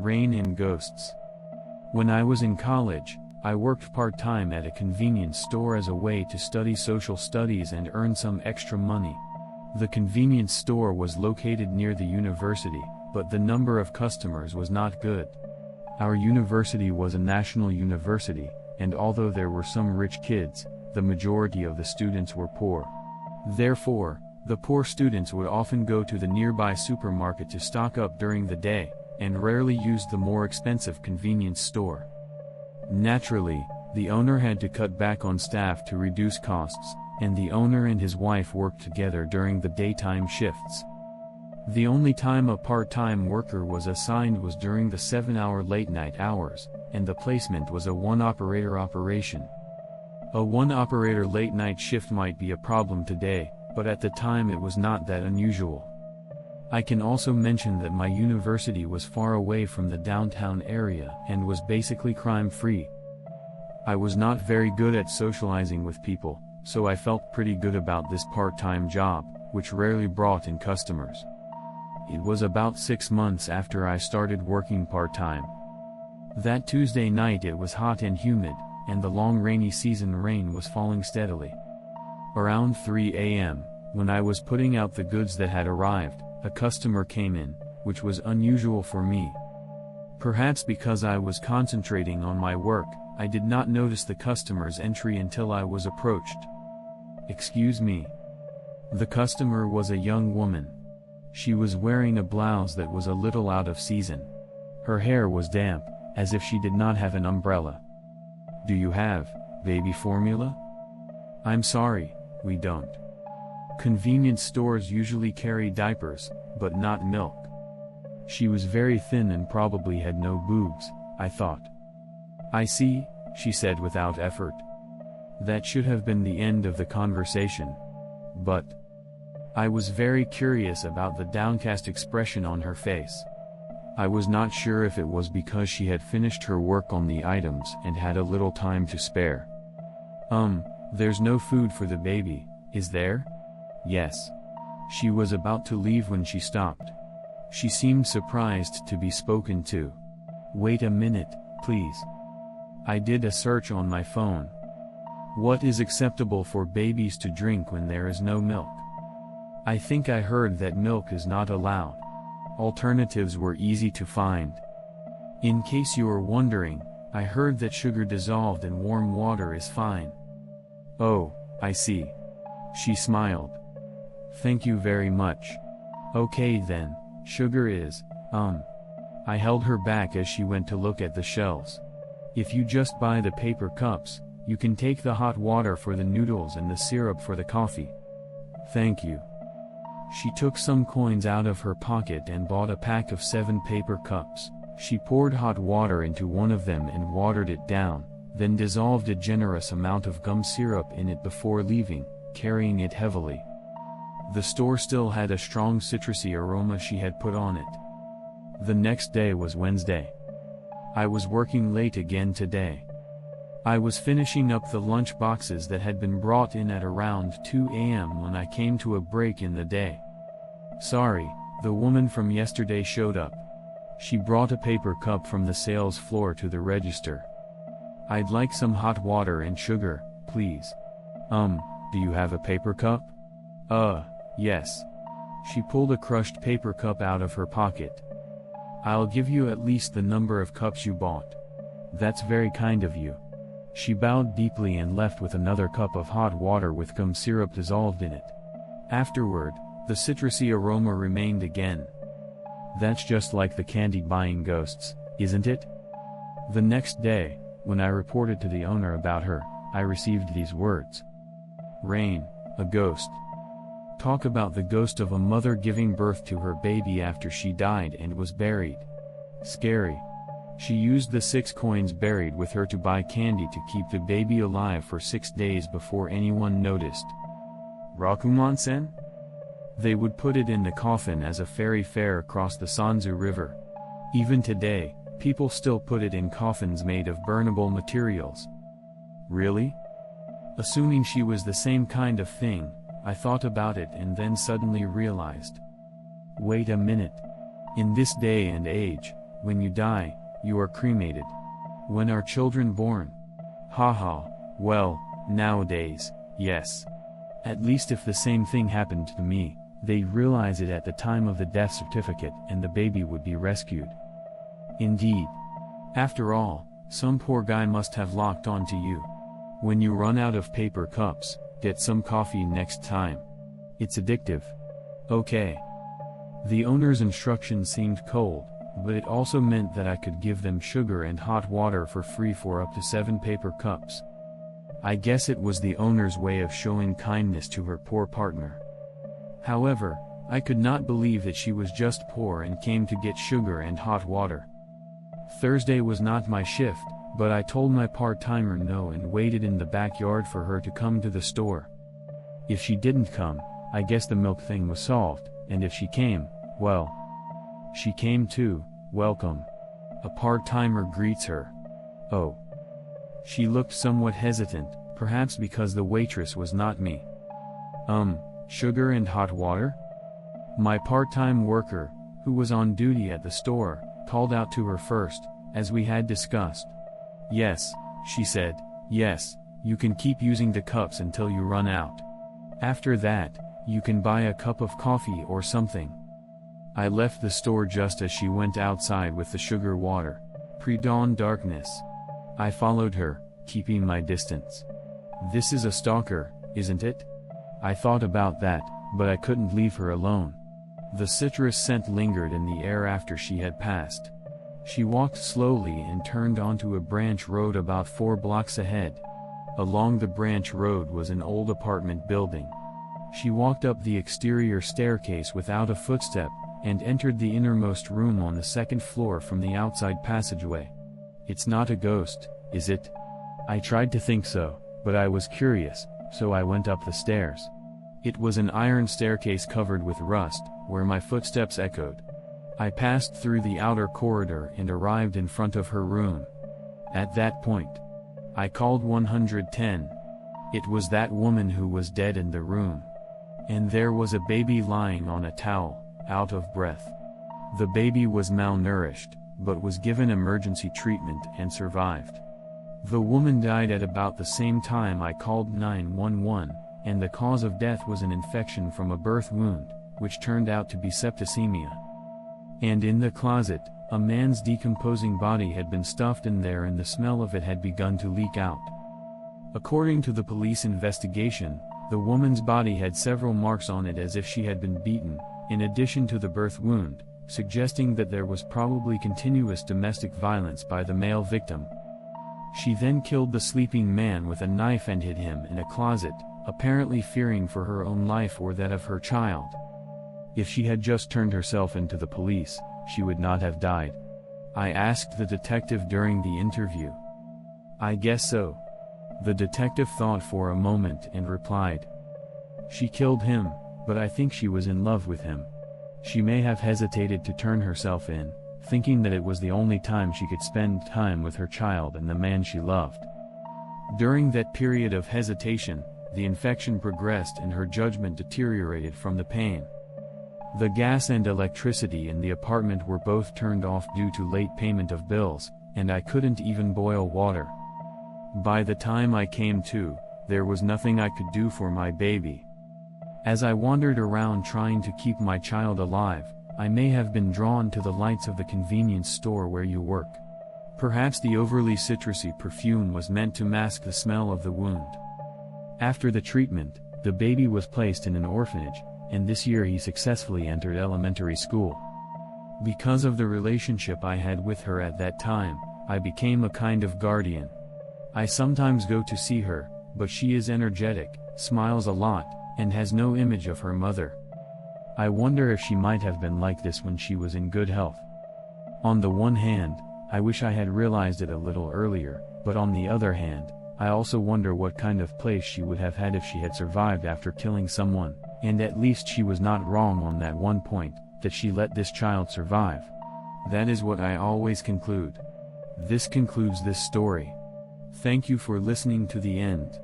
Rain and ghosts. When I was in college, I worked part-time at a convenience store as a way to study social studies and earn some extra money. The convenience store was located near the university, but the number of customers was not good. Our university was a national university, and although there were some rich kids, the majority of the students were poor. Therefore, the poor students would often go to the nearby supermarket to stock up during the day, and rarely used the more expensive convenience store. Naturally, the owner had to cut back on staff to reduce costs, and the owner and his wife worked together during the daytime shifts. The only time a part-time worker was assigned was during the 7-hour late-night hours, and the placement was a one-operator operation. A one-operator late-night shift might be a problem today, but at the time it was not that unusual. I can also mention that my university was far away from the downtown area and was basically crime-free. I was not very good at socializing with people, so I felt pretty good about this part-time job, which rarely brought in customers. It was about 6 months after I started working part-time. That Tuesday night it was hot and humid, and the long rainy season rain was falling steadily. Around 3 a.m., when I was putting out the goods that had arrived, a customer came in, which was unusual for me. Perhaps because I was concentrating on my work, I did not notice the customer's entry until I was approached. "Excuse me." The customer was a young woman. She was wearing a blouse that was a little out of season. Her hair was damp, as if she did not have an umbrella. "Do you have baby formula?" "I'm sorry, we don't. Convenience stores usually carry diapers, but not milk." She was very thin and probably had no boobs, I thought. "I see," she said without effort. That should have been the end of the conversation. But I was very curious about the downcast expression on her face. I was not sure if it was because she had finished her work on the items and had a little time to spare. There's no food for the baby, is there?" "Yes." She was about to leave when she stopped. She seemed surprised to be spoken to. "Wait a minute, please." I did a search on my phone. What is acceptable for babies to drink when there is no milk? I think I heard that milk is not allowed. Alternatives were easy to find. In case you are wondering, I heard that sugar dissolved in warm water is fine. "Oh, I see." She smiled. "Thank you very much. Okay then, sugar is, I held her back as she went to look at the shelves. "If you just buy the paper cups, you can take the hot water for the noodles and the syrup for the coffee." "Thank you." She took some coins out of her pocket and bought a pack of 7 paper cups. She poured hot water into one of them and watered it down, then dissolved a generous amount of gum syrup in it before leaving, carrying it heavily. The store still had a strong citrusy aroma she had put on it. The next day was Wednesday. I was working late again today. I was finishing up the lunch boxes that had been brought in at around 2 a.m. when I came to a break in the day. Sorry, the woman from yesterday showed up. She brought a paper cup from the sales floor to the register. "I'd like some hot water and sugar, please." Do you have a paper cup?" Yes." She pulled a crushed paper cup out of her pocket. "I'll give you at least the number of cups you bought." "That's very kind of you." She bowed deeply and left with another cup of hot water with gum syrup dissolved in it. Afterward, the citrusy aroma remained again. That's just like the candy buying ghosts, isn't it? The next day, when I reported to the owner about her, I received these words. "Rain, a ghost. Talk about the ghost of a mother giving birth to her baby after she died and was buried. Scary. She used the 6 coins buried with her to buy candy to keep the baby alive for 6 days before anyone noticed. Rakuman-sen? They would put it in the coffin as a ferry fare across the Sanzu River. Even today, people still put it in coffins made of burnable materials." "Really?" Assuming she was the same kind of thing, I thought about it and then suddenly realized. Wait a minute. In this day and age, when you die, you are cremated. When are children born? Haha, well, nowadays, yes. At least if the same thing happened to me, they'd realize it at the time of the death certificate and the baby would be rescued. Indeed. After all, some poor guy must have locked onto you. When you run out of paper cups, get some coffee next time. It's addictive. Okay. The owner's instructions seemed cold, but it also meant that I could give them sugar and hot water for free for up to 7 paper cups. I guess it was the owner's way of showing kindness to her poor partner. However, I could not believe that she was just poor and came to get sugar and hot water. Thursday was not my shift, but I told my part-timer no and waited in the backyard for her to come to the store. If she didn't come, I guess the milk thing was solved, and if she came, well, she came too. Welcome. A part-timer greets her. Oh. She looked somewhat hesitant, perhaps because the waitress was not me. Sugar and hot water? My part-time worker, who was on duty at the store, called out to her first, as we had discussed. Yes, she said, yes, you can keep using the cups until you run out. After that, you can buy a cup of coffee or something. I left the store just as she went outside with the sugar water. Pre-dawn darkness. I followed her, keeping my distance. This is a stalker, isn't it? I thought about that, but I couldn't leave her alone. The citrus scent lingered in the air after she had passed. She walked slowly and turned onto a branch road about 4 blocks ahead. Along the branch road was an old apartment building. She walked up the exterior staircase without a footstep, and entered the innermost room on the 2nd floor from the outside passageway. It's not a ghost, is it? I tried to think so, but I was curious, so I went up the stairs. It was an iron staircase covered with rust, where my footsteps echoed. I passed through the outer corridor and arrived in front of her room. At that point, I called 110. It was that woman who was dead in the room. And there was a baby lying on a towel, out of breath. The baby was malnourished, but was given emergency treatment and survived. The woman died at about the same time I called 911, and the cause of death was an infection from a birth wound, which turned out to be septicemia. And in the closet, a man's decomposing body had been stuffed in there and the smell of it had begun to leak out. According to the police investigation, the woman's body had several marks on it as if she had been beaten, in addition to the birth wound, suggesting that there was probably continuous domestic violence by the male victim. She then killed the sleeping man with a knife and hid him in a closet, apparently fearing for her own life or that of her child. If she had just turned herself into the police, she would not have died. I asked the detective during the interview. I guess so. The detective thought for a moment and replied. She killed him, but I think she was in love with him. She may have hesitated to turn herself in, thinking that it was the only time she could spend time with her child and the man she loved. During that period of hesitation, the infection progressed and her judgment deteriorated from the pain. The gas and electricity in the apartment were both turned off due to late payment of bills, and I couldn't even boil water. By the time I came to, there was nothing I could do for my baby. As I wandered around trying to keep my child alive, I may have been drawn to the lights of the convenience store where you work. Perhaps the overly citrusy perfume was meant to mask the smell of the wound. After the treatment, the baby was placed in an orphanage, and this year he successfully entered elementary school. Because of the relationship I had with her at that time, I became a kind of guardian. I sometimes go to see her, but she is energetic, smiles a lot, and has no image of her mother. I wonder if she might have been like this when she was in good health. On the one hand, I wish I had realized it a little earlier, but on the other hand, I also wonder what kind of place she would have had if she had survived after killing someone, and at least she was not wrong on that one point, that she let this child survive. That is what I always conclude. This concludes this story. Thank you for listening to the end.